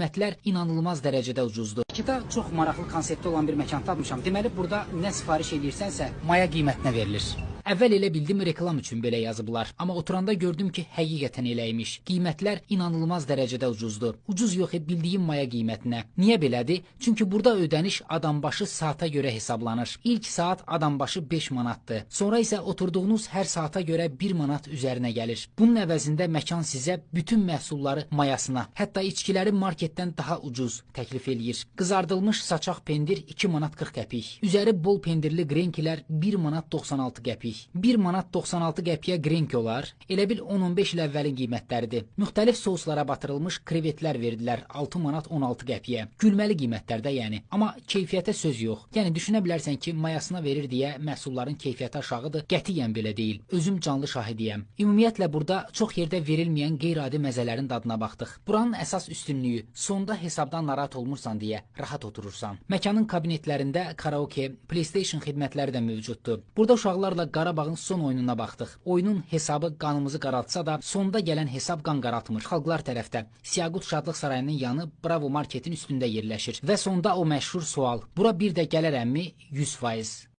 Qiymətlər inanılmaz dərəcədə ucuzdur. Bakıda çox maraqlı konsepti olan bir məkan tapmışam. Deməli, burada nə sifariş edirsənsə, maya qiymətinə verilir. Əvvəl elə bildim reklam üçün belə yazıblar. Amma oturanda gördüm ki, həqiqətən eləymiş. Qiymətlər inanılmaz dərəcədə ucuzdur. Ucuz yox, bildiyim maya qiymətinə. Niyə belədir? Çünki burada ödəniş adambaşı saata görə hesablanır. İlk saat adambaşı 5 manatdır. Sonra isə oturduğunuz hər saata görə 1 manat üzərinə gəlir. Bunun əvəzində məkan sizə bütün məhsulları mayasına, hətta içkiləri marketdən daha ucuz təklif eləyir. Qızardılmış saçaq pendir 2 manat 40 qəpik. Üzəri bol pendirli grenkilər 1 manat 96 qəpik. 1 manat 96 qəpiyə grenk olar. Elə bil 10-15 il əvvəlin qiymətləridir. Müxtəlif soslara batırılmış krevetlər verdilər 6 manat 16 qəpiyə. Gülməli qiymətlərdə yəni. Amma keyfiyyətə söz yox. Yəni düşünə bilərsən ki, mayasına verir deyə məhsulların keyfiyyəti aşağıdır. Qətiyyən belə deyil. Özüm canlı şahidiyəm. Ümumiyyətlə burada çox yerdə verilməyən qeyri-adi məzələrin dadına baxdıq. Buranın əsas üstünlüyü sonda hesabdan narahat olmursan deyə rahat oturursan. Məkanın kabinetlərində karaoke, PlayStation xidmətləri də mövcuddur. Burada uşaqlarla Qarabağın son oyununa baxdıq. Oyunun hesabı qanımızı qaraltsa da sonda gələn hesab qan qaraltmır. Xalqlar tərəfdə Siyaqut Şadlıq Sarayının yanı Bravo Marketin üstündə yerləşir. Və sonda o məşhur sual. Bura bir də gələrəmmi? 100%.